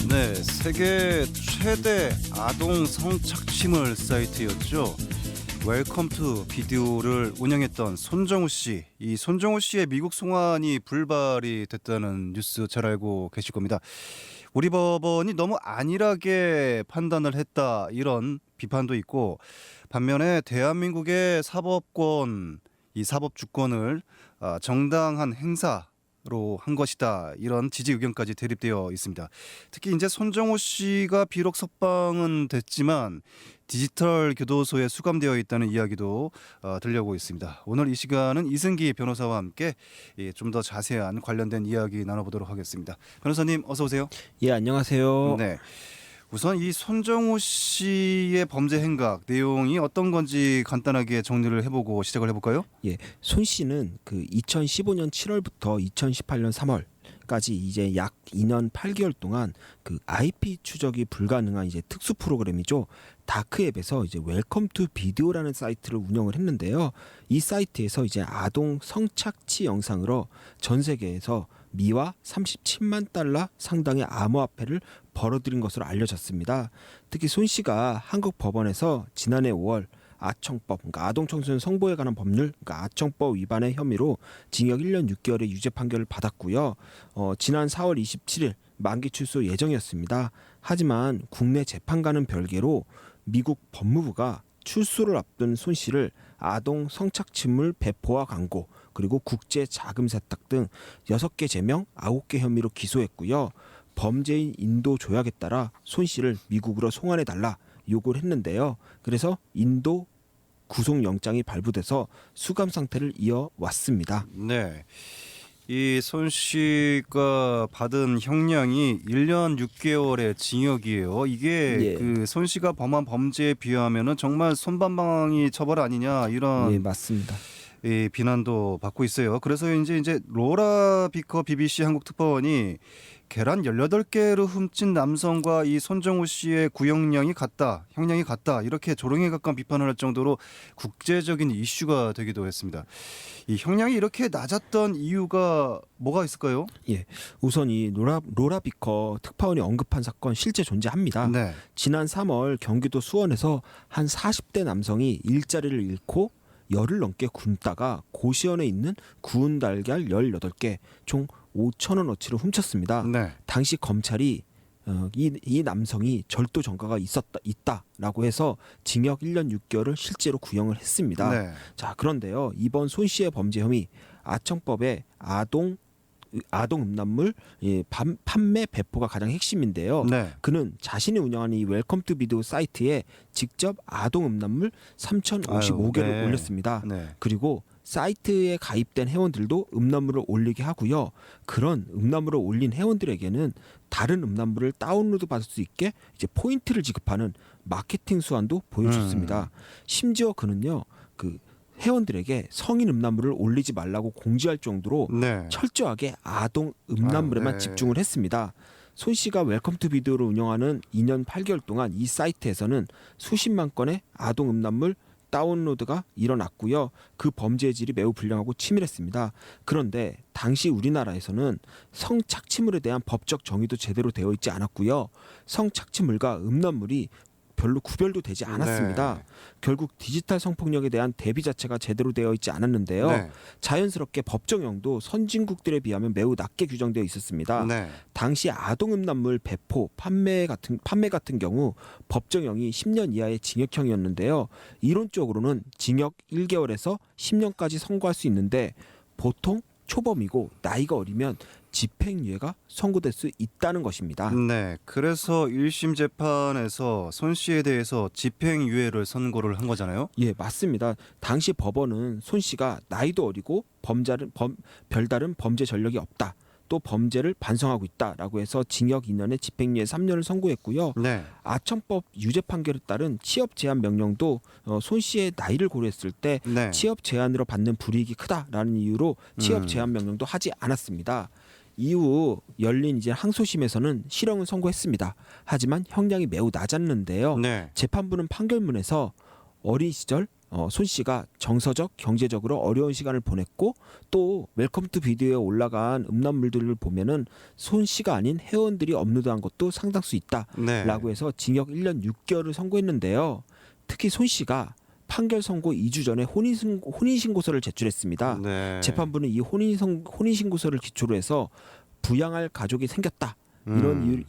네, 세계 최대 아동 성착취물 사이트였죠. 웰컴 투 비디오를 운영했던 손정우 씨. 이 손정우 씨의 미국 송환이 불발이 됐다는 뉴스 잘 알고 계실 겁니다. 우리 법원이 너무 안일하게 판단을 했다, 이런 비판도 있고, 반면에 대한민국의 사법권, 이 사법 주권을 정당한 행사로 한 것이다, 이런 지지 의견까지 대립되어 있습니다. 특히 이제 손정호 씨가 비록 석방은 됐지만 디지털 교도소에 수감되어 있다는 이야기도 들려오고 있습니다. 오늘 이 시간은 이승기 변호사와 함께 좀 더 자세한 관련된 이야기 나눠보도록 하겠습니다. 변호사님 어서 오세요. 예, 안녕하세요. 네. 우선 이 손정호 씨의 범죄 행각 내용이 어떤 건지 간단하게 정리를 해보고 시작을 해볼까요? 예, 손 씨는 그 2015년 7월부터 2018년 3월까지 이제 약 2년 8개월 동안 그 IP 추적이 불가능한 이제 특수 프로그램이죠. 다크앱에서 이제 웰컴 투 비디오라는 사이트를 운영을 했는데요. 이 사이트에서 이제 아동 성착취 영상으로 전 세계에서 미화 37만 달러 상당의 암호화폐를 벌어들인 것으로 알려졌습니다. 특히 손 씨가 한국 법원에서 지난해 5월 아청법, 그러니까 아동청소년 성보호에 관한 법률, 그러니까 아청법 위반의 혐의로 징역 1년 6개월의 유죄 판결을 받았고요. 지난 4월 27일 만기 출소 예정이었습니다. 하지만 국내 재판과는 별개로 미국 법무부가 출소를 앞둔 손 씨를 아동 성착취물 배포와 광고, 그리고 국제 자금 세탁 등 6개 제명 9개 혐의로 기소했고요. 범죄인 인도 조약에 따라 손 씨를 미국으로 송환해 달라 요구를 했는데요. 그래서 인도 구속영장이 발부돼서 수감 상태를 이어왔습니다. 네. 이 손 씨가 받은 형량이 1년 6개월의 징역이에요. 이게 예. 그 손 씨가 범한 범죄에 비하면은 정말 손방망이 처벌 아니냐, 이런 예, 맞습니다. 비난도 받고 있어요. 그래서 이제 로라 비커 BBC 한국 특파원이 계란 18개를 훔친 남성과 이 손정호 씨의 구형량이 같다, 형량이 같다, 이렇게 조롱에 가까운 비판을 할 정도로 국제적인 이슈가 되기도 했습니다. 이 형량이 이렇게 낮았던 이유가 뭐가 있을까요? 예, 우선 이 로라 비커 특파원이 언급한 사건 실제 존재합니다. 네. 지난 3월 경기도 수원에서 한 40대 남성이 일자리를 잃고 열흘 넘게 굶다가 고시원에 있는 구운 달걀 18개, 총 5,000원어치를 훔쳤습니다. 네. 당시 검찰이 이 남성이 절도 전과가 있다라고 해서 징역 1년 6개월을 실제로 구형을 했습니다. 네. 자, 그런데요, 이번 손 씨의 범죄 혐의 아청법의 아동 음란물 판매 배포가 가장 핵심인데요. 네. 그는 자신이 운영하는 이 웰컴 투 비디오 사이트에 직접 아동 음란물 3,055개를 네. 올렸습니다. 네. 그리고 사이트에 가입된 회원들도 음란물을 올리게 하고요. 그런 음란물을 올린 회원들에게는 다른 음란물을 다운로드 받을 수 있게 이제 포인트를 지급하는 마케팅 수완도 보여줬습니다. 심지어 그는요, 그 회원들에게 성인 음란물을 올리지 말라고 공지할 정도로 네. 철저하게 아동 음란물에만 네. 집중을 했습니다. 손 씨가 웰컴 투 비디오를 운영하는 2년 8개월 동안 이 사이트에서는 수십만 건의 아동 음란물 다운로드가 일어났고요. 그 범죄의 질이 매우 불량하고 치밀했습니다. 그런데 당시 우리나라에서는 성착취물에 대한 법적 정의도 제대로 되어 있지 않았고요. 성착취물과 음란물이 별로 구별도 되지 않았습니다. 네. 결국 디지털 성폭력에 대한 대비 자체가 제대로 되어 있지 않았는데요. 네. 자연스럽게 법정형도 선진국들에 비하면 매우 낮게 규정되어 있었습니다. 네. 당시 아동 음란물 배포, 판매 같은 경우 법정형이 10년 이하의 징역형이었는데요. 이론적으로는 징역 1개월에서 10년까지 선고할 수 있는데 보통 초범이고 나이가 어리면 집행유예가 선고될 수 있다는 것입니다. 네. 그래서 1심 재판에서 손 씨에 대해서 집행유예를 선고를 한 거잖아요. 예, 맞습니다. 당시 법원은 손 씨가 나이도 어리고 별다른 범죄 전력이 없다, 또 범죄를 반성하고 있다라고 해서 징역 2년에 집행유예 3년을 선고했고요. 네. 아청법 유죄 판결에 따른 취업 제한 명령도 손 씨의 나이를 고려했을 때 네. 취업 제한으로 받는 불이익이 크다라는 이유로 취업 제한 명령도 하지 않았습니다. 이후 열린 이제 항소심에서는 실형을 선고했습니다. 하지만 형량이 매우 낮았는데요. 네. 재판부는 판결문에서 어린 시절 손 씨가 정서적, 경제적으로 어려운 시간을 보냈고 또 웰컴 투 비디오에 올라간 음란물들을 보면은 손 씨가 아닌 회원들이 업로드한 것도 상당수 있다라고 네. 해서 징역 1년 6개월을 선고했는데요. 특히 손 씨가 판결 선고 2주 전에 혼인신고서를 제출했습니다. 네. 재판부는 이 혼인신고서를 기초로 해서 부양할 가족이 생겼다.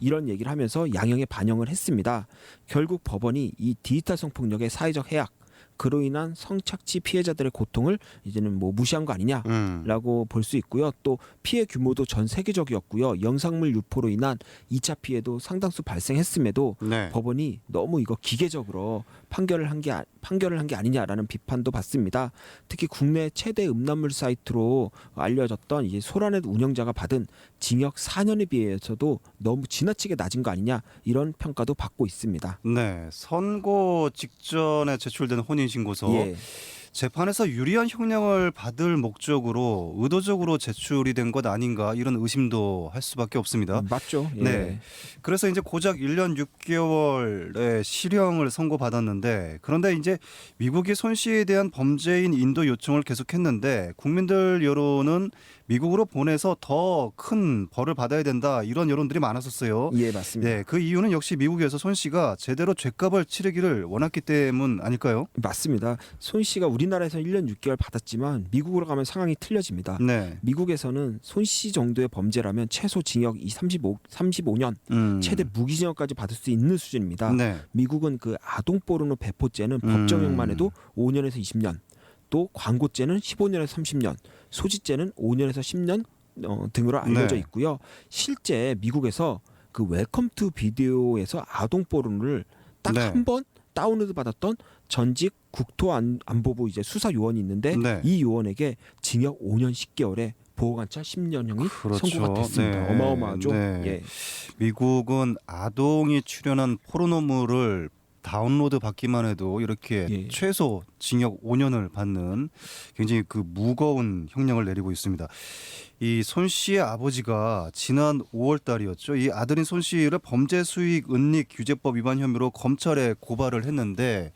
이런 얘기를 하면서 양형에 반영을 했습니다. 결국 법원이 이 디지털 성폭력의 사회적 해악, 그로 인한 성착취 피해자들의 고통을 이제는 뭐 무시한 거 아니냐라고 볼 수 있고요. 또 피해 규모도 전 세계적이었고요. 영상물 유포로 인한 2차 피해도 상당수 발생했음에도 네. 법원이 너무 이거 기계적으로 판결을 한 게 아니냐라는 비판도 받습니다. 특히 국내 최대 음란물 사이트로 알려졌던 이제 소라넷 운영자가 받은 징역 4년에 비해서도 너무 지나치게 낮은 거 아니냐 이런 평가도 받고 있습니다. 네. 선고 직전에 제출된 혼인신고서 예. 재판에서 유리한 형량을 받을 목적으로 의도적으로 제출이 된 것 아닌가 이런 의심도 할 수밖에 없습니다. 맞죠. 예. 네. 그래서 이제 고작 1년 6개월의 실형을 선고받았는데 그런데 이제 미국이 손 씨에 대한 범죄인 인도 요청을 계속했는데 국민들 여론은 미국으로 보내서 더 큰 벌을 받아야 된다 이런 여론들이 많았었어요. 예, 맞습니다. 네, 그 이유는 역시 미국에서 손 씨가 제대로 죄값을 치르기를 원했기 때문 아닐까요? 맞습니다. 손 씨가 우리나라에서 1년 6개월 받았지만 미국으로 가면 상황이 틀려집니다. 네. 미국에서는 손 씨 정도의 범죄라면 최소 징역 35년, 최대 무기징역까지 받을 수 있는 수준입니다. 네. 미국은 그 아동 포르노 배포죄는 법정형만 해도 5년에서 20년, 또 광고죄는 15년에서 30년, 소지죄는 5년에서 10년 등으로 알려져 네. 있고요. 실제 미국에서 그 웰컴 투 비디오에서 아동 포르노를 딱 네. 한 번 다운로드 받았던 전직 국토안보부 이제 수사 요원이 있는데 네. 이 요원에게 징역 5년 10개월에 보호관찰 10년형이 그렇죠. 선고가 됐습니다. 네. 어마어마하죠. 네. 예. 미국은 아동이 출연한 포르노물을 다운로드 받기만 해도 이렇게 예. 최소 징역 5년을 받는 굉장히 그 무거운 형량을 내리고 있습니다. 이 손 씨의 아버지가 지난 5월 달이었죠. 이 아들인 손 씨를 범죄 수익 은닉 규제법 위반 혐의로 검찰에 고발을 했는데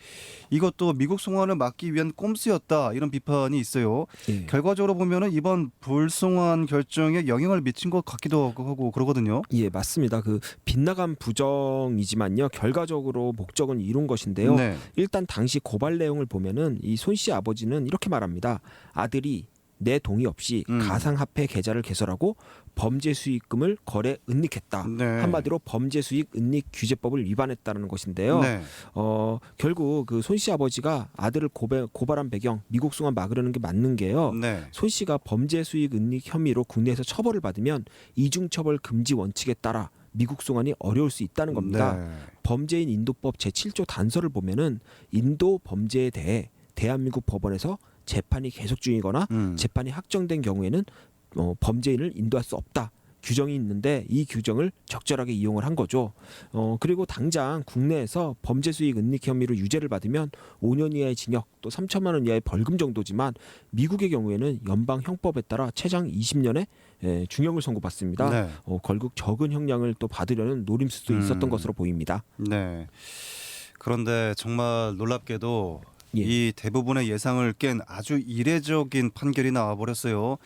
이것도 미국 송환을 막기 위한 꼼수였다 이런 비판이 있어요. 예. 결과적으로 보면은 이번 불송환 결정에 영향을 미친 것 같기도 하고 그러거든요. 예, 맞습니다. 그 빗나간 부정이지만요. 결과적으로 목적은 이룬 것인데요. 네. 일단 당시 고발 내용을 보면은 이 손 씨 아버지는 이렇게 말합니다. 아들이 내 동의 없이 가상화폐 계좌를 개설하고 범죄 수익금을 거래 은닉했다. 네. 한마디로 범죄 수익 은닉 규제법을 위반했다는 것인데요. 네. 결국 그 손 씨 아버지가 아들을 고발한 배경 미국 송환 막으려는 게 맞는 게요. 네. 손 씨가 범죄 수익 은닉 혐의로 국내에서 처벌을 받으면 이중처벌 금지 원칙에 따라 미국 송환이 어려울 수 있다는 겁니다. 네. 범죄인 인도법 제7조 단서를 보면은 인도 범죄에 대해 대한민국 법원에서 재판이 계속 중이거나 재판이 확정된 경우에는 범죄인을 인도할 수 없다. 규정이 있는데 이 규정을 적절하게 이용을 한 거죠. 그리고 당장 국내에서 범죄 수익 은닉 혐의로 유죄를 받으면 5년 이하의 징역 또 3천만 원 이하의 벌금 정도지만 미국의 경우에는 연방 형법에 따라 최장 20년의 중형을 선고받습니다. 네. 결국 적은 형량을 또 받으려는 노림수도 있었던 것으로 보입니다. 네. 그런데 정말 놀랍게도 예. 이 대부분의 예상을 깬 아주 이례적인 판결이 나와버렸어요.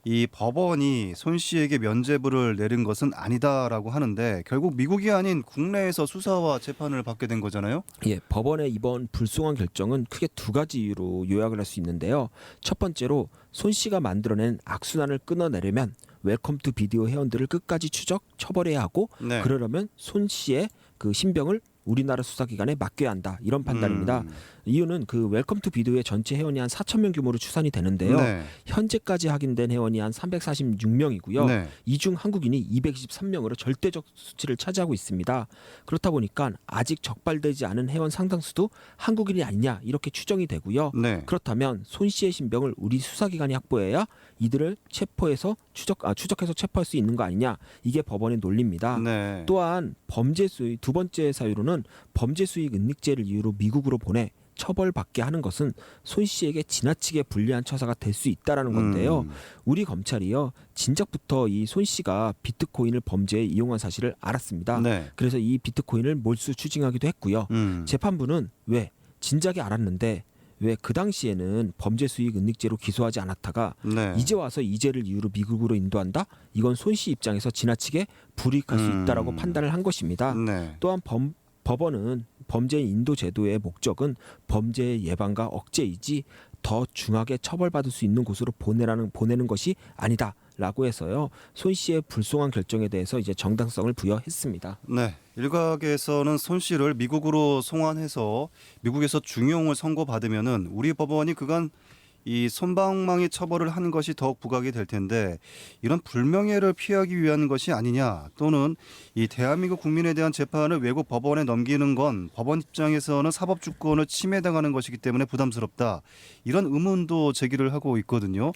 이 법원이 손 씨에게 면죄부를 내린 것은 아니다라고 하는데 결국 미국이 아닌 국내에서 수사와 재판을 받게 된 거잖아요. 예, 법원의 이번 불송한 결정은 크게 두 가지 이유로 요약을 할 수 있는데요. 첫 번째로 손 씨가 만들어낸 악순환을 끊어내려면 웰컴 투 비디오 회원들을 끝까지 추적, 처벌해야 하고 네. 그러려면 손 씨의 그 신병을 우리나라 수사기관에 맡겨야 한다 이런 판단입니다. 이유는 그 웰컴 투 비디오의 전체 회원이 한 4천 명 규모로 추산이 되는데요. 네. 현재까지 확인된 회원이 한 346명이고요. 네. 이 중 한국인이 223명으로 절대적 수치를 차지하고 있습니다. 그렇다 보니까 아직 적발되지 않은 회원 상당수도 한국인이 아니냐 이렇게 추정이 되고요. 네. 그렇다면 손 씨의 신병을 우리 수사기관이 확보해야 이들을 체포해서 추적해서 체포할 수 있는 거 아니냐 이게 법원의 논리입니다. 네. 또한 범죄 수익 두 번째 사유로는 범죄 수익 은닉죄를 이유로 미국으로 보내 처벌받게 하는 것은 손 씨에게 지나치게 불리한 처사가 될 수 있다라는 건데요. 우리 검찰이요 진작부터 이 손 씨가 비트코인을 범죄에 이용한 사실을 알았습니다. 네. 그래서 이 비트코인을 몰수 추징하기도 했고요. 재판부는 왜 진작에 알았는데 왜 그 당시에는 범죄 수익 은닉죄로 기소하지 않았다가 네. 이제 와서 이죄를 이유로 미국으로 인도한다? 이건 손 씨 입장에서 지나치게 불이익할 수 있다라고 판단을 한 것입니다. 네. 또한 법원은 범죄 인도 제도의 목적은 범죄 예방과 억제이지 더 중하게 처벌받을 수 있는 곳으로 보내는 것이 아니다라고 해서요. 손 씨의 불송한 결정에 대해서 이제 정당성을 부여했습니다. 네. 일각에서는 손 씨를 미국으로 송환해서 미국에서 중형을 선고받으면은 우리 법원이 그간 이 솜방망이 처벌을 한 것이 더욱 부각이 될 텐데 이런 불명예를 피하기 위한 것이 아니냐 또는 이 대한민국 국민에 대한 재판을 외국 법원에 넘기는 건 법원 입장에서는 사법 주권을 침해당하는 것이기 때문에 부담스럽다. 이런 의문도 제기를 하고 있거든요.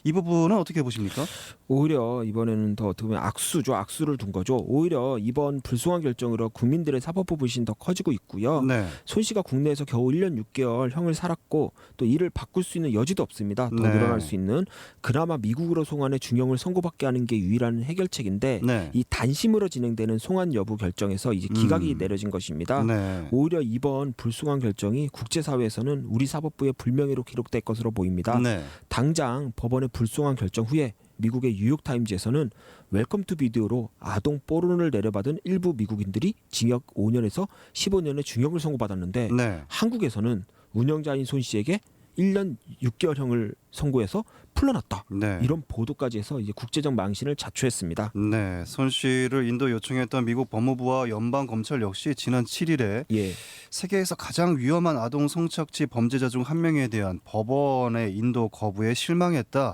이 부분은 어떻게 보십니까? 오히려 이번에는 더 어떻게 보면 악수를 둔 거죠. 오히려 이번 불송한 결정으로 국민들의 사법부 불신이 더 커지고 있고요. 네. 손 씨가 국내에서 겨우 1년 6개월 형을 살았고 또 이를 바꿀 수 있는 여지도 없습니다. 더 네. 늘어날 수 있는 그나마 미국으로 송환해 중형을 선고받게 하는 게 유일한 해결책인데 네. 이 단심으로 진행되는 송환 여부 결정에서 이제 기각이 내려진 것입니다. 네. 오히려 이번 불송한 결정이 국제사회에서는 우리 사법부의 불명예로 기록될 것으로 보입니다. 네. 당장 법원의 불송한 결정 후에 미국의 뉴욕타임즈에서는 웰컴 투 비디오로 아동 포르노를 내려받은 일부 미국인들이 징역 5년에서 15년의 중형을 선고받았는데 네. 한국에서는 운영자인 손 씨에게 1년 6개월형을 선고해서 풀려났다. 네. 이런 보도까지 해서 이제 국제적 망신을 자초했습니다. 네. 손 씨를 인도 요청했던 미국 법무부와 연방 검찰 역시 지난 7일에 예. 세계에서 가장 위험한 아동 성착취 범죄자 중 한 명에 대한 법원의 인도 거부에 실망했다.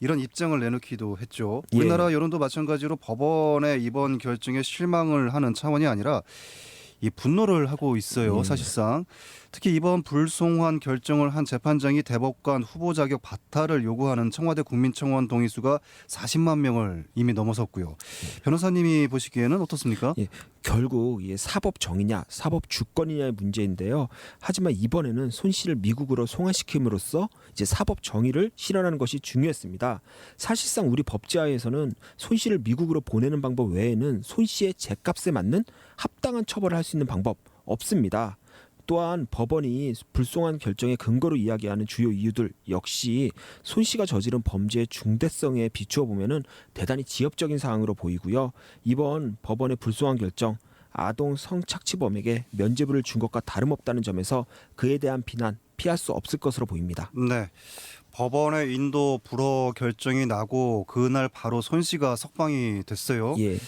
이런 입장을 내놓기도 했죠. 예. 우리나라 여론도 마찬가지로 법원의 이번 결정에 실망을 하는 차원이 아니라 이 분노를 하고 있어요. 사실상 특히 이번 불송환 결정을 한 재판장이 대법관 후보 자격 바탈을 요구하는 청와대 국민청원 동의수가 40만 명을 이미 넘어섰고요. 변호사님이 보시기에는 어떻습니까? 예, 결국 이게 사법 정의냐, 사법 주권이냐의 문제인데요. 하지만 이번에는 손 씨를 미국으로 송환시킴으로써 이제 사법 정의를 실현하는 것이 중요했습니다. 사실상 우리 법제하에서는 손 씨를 미국으로 보내는 방법 외에는 손 씨의 죗값에 맞는 합당한 처벌을 할 수 있는 방법 없습니다. 또한 법원이 불송한 결정의 근거로 이야기하는 주요 이유들 역시 손 씨가 저지른 범죄의 중대성에 비추어 보면은 대단히 지엽적인 사항으로 보이고요. 이번 법원의 불송한 결정 아동 성착취범에게 면죄부를 준 것과 다름없다는 점에서 그에 대한 비난 피할 수 없을 것으로 보입니다. 네. 법원의 인도 불허 결정이 나고 그날 바로 손 씨가 석방이 됐어요. 예.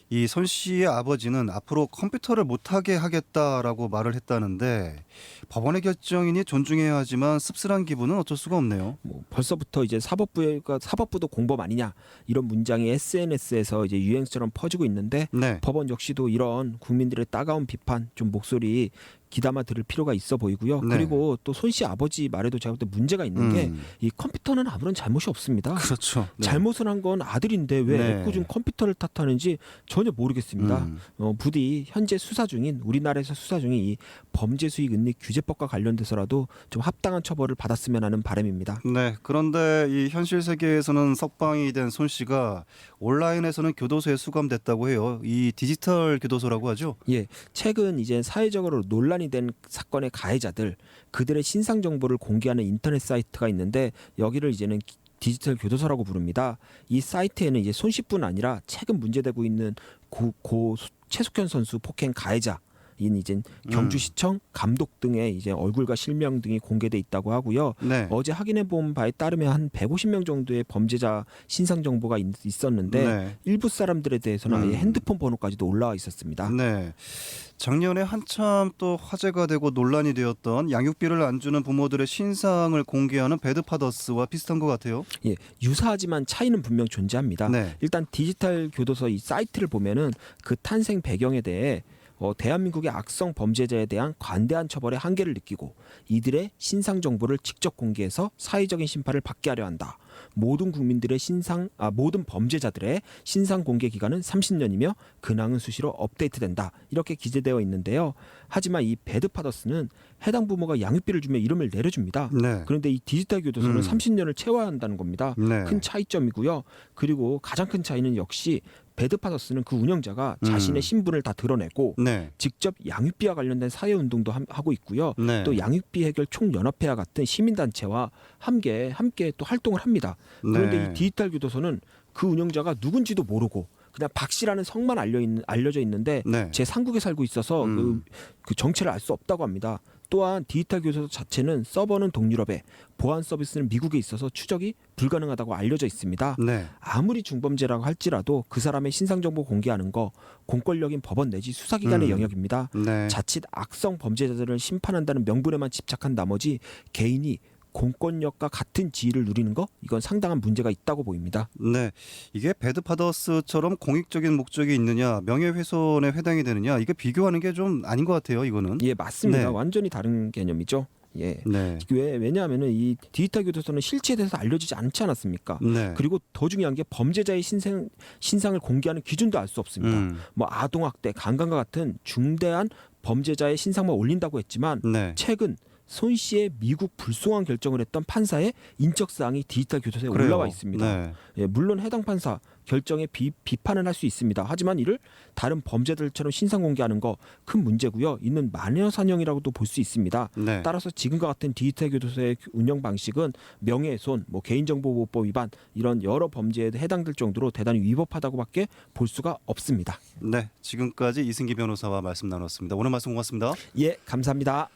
이 손 씨의 아버지는 앞으로 컴퓨터를 못하게 하겠다라고 말을 했다는데 법원의 결정이니 존중해야 하지만 씁쓸한 기분은 어쩔 수가 없네요. 뭐 벌써부터 이제 사법부도 공범 아니냐 이런 문장이 SNS에서 이제 유행처럼 퍼지고 있는데 네. 법원 역시도 이런 국민들의 따가운 비판 좀 목소리 귀담아 들을 필요가 있어 보이고요. 네. 그리고 또 손 씨 아버지 말에도 제가 볼 때 문제가 있는 게 이 컴퓨터는 아무런 잘못이 없습니다. 그렇죠. 네. 잘못을 한 건 아들인데 왜 네. 애꿎은 컴퓨터를 탓하는지 전혀 모르겠습니다. 부디 현재 수사 중인 우리나라에서 수사 중인 이 범죄 수익 은닉 규제법과 관련돼서라도 좀 합당한 처벌을 받았으면 하는 바람입니다. 네. 그런데 이 현실 세계에서는 석방이 된 손 씨가 온라인에서는 교도소에 수감됐다고 해요. 이 디지털 교도소라고 하죠. 예, 최근 이제 사회적으로 논란이 된 사건의 가해자들 그들의 신상 정보를 공개하는 인터넷 사이트가 있는데 여기를 이제는 디지털 교도소라고 부릅니다. 이 사이트에는 이제 손 씨뿐 아니라 최근 문제되고 있는 고 최숙현 선수 폭행 가해자 인 이제 경주시청 감독 등의 이제 얼굴과 실명 등이 공개돼 있다고 하고요. 네. 어제 확인해 본 바에 따르면 한 150명 정도의 범죄자 신상 정보가 있었는데 네. 일부 사람들에 대해서는 아예 핸드폰 번호까지도 올라와 있었습니다. 네. 작년에 한참 또 화제가 되고 논란이 되었던 양육비를 안 주는 부모들의 신상을 공개하는 배드파더스와 비슷한 것 같아요. 예, 유사하지만 차이는 분명 존재합니다. 네. 일단 디지털 교도소 이 사이트를 보면은 그 탄생 배경에 대해 대한민국의 악성 범죄자에 대한 관대한 처벌의 한계를 느끼고 이들의 신상 정보를 직접 공개해서 사회적인 심판을 받게 하려 한다. 모든 범죄자들의 신상 공개 기간은 30년이며 근황은 수시로 업데이트된다. 이렇게 기재되어 있는데요. 하지만 이 배드파더스는 해당 부모가 양육비를 주면 이름을 내려줍니다. 네. 그런데 이 디지털 교도소는 30년을 채워야 한다는 겁니다. 네. 큰 차이점이고요. 그리고 가장 큰 차이는 역시 배드파더스는 그 운영자가 자신의 신분을 다 드러내고 네. 직접 양육비와 관련된 사회 운동도 하고 있고요. 네. 또 양육비 해결 총연합회와 같은 시민단체와 함께 또 활동을 합니다. 그런데 네. 이 디지털 교도소는 그 운영자가 누군지도 모르고 그냥 박 씨라는 성만 알려져 있는데 네. 제 상국에 살고 있어서 그 정체를 알 수 없다고 합니다. 또한 디지털 교도소 자체는 서버는 동유럽에 보안 서비스는 미국에 있어서 추적이 불가능하다고 알려져 있습니다. 네. 아무리 중범죄라고 할지라도 그 사람의 신상 정보 공개하는 거 공권력인 법원 내지 수사기관의 영역입니다. 네. 자칫 악성 범죄자들을 심판한다는 명분에만 집착한 나머지 개인이 공권력과 같은 지위를 누리는 거 이건 상당한 문제가 있다고 보입니다. 네, 이게 배드파더스처럼 공익적인 목적이 있느냐, 명예훼손에 해당이 되느냐, 이거 비교하는 게 좀 아닌 것 같아요. 이거는. 예, 맞습니다. 네. 완전히 다른 개념이죠. 예. 네. 왜냐하면은 이 디지털 교도소는 실체에 대해서 알려지지 않지 않았습니까? 네. 그리고 더 중요한 게 범죄자의 신상을 공개하는 기준도 알 수 없습니다. 뭐 아동학대, 강간과 같은 중대한 범죄자의 신상만 올린다고 했지만 네. 최근 손 씨의 미국 불송한 결정을 했던 판사의 인적 사항이 디지털 교도소에 그래요. 올라와 있습니다. 네. 예, 물론 해당 판사 결정에 비판을 할 수 있습니다. 하지만 이를 다른 범죄들처럼 신상 공개하는 거 큰 문제고요. 이는 마녀 사냥이라고도 볼 수 있습니다. 네. 따라서 지금과 같은 디지털 교도소의 운영 방식은 명예훼손, 개인정보보호법 위반 이런 여러 범죄에 해당될 정도로 대단히 위법하다고밖에 볼 수가 없습니다. 네. 지금까지 이승기 변호사와 말씀 나눴습니다. 오늘 말씀 고맙습니다. 예, 감사합니다.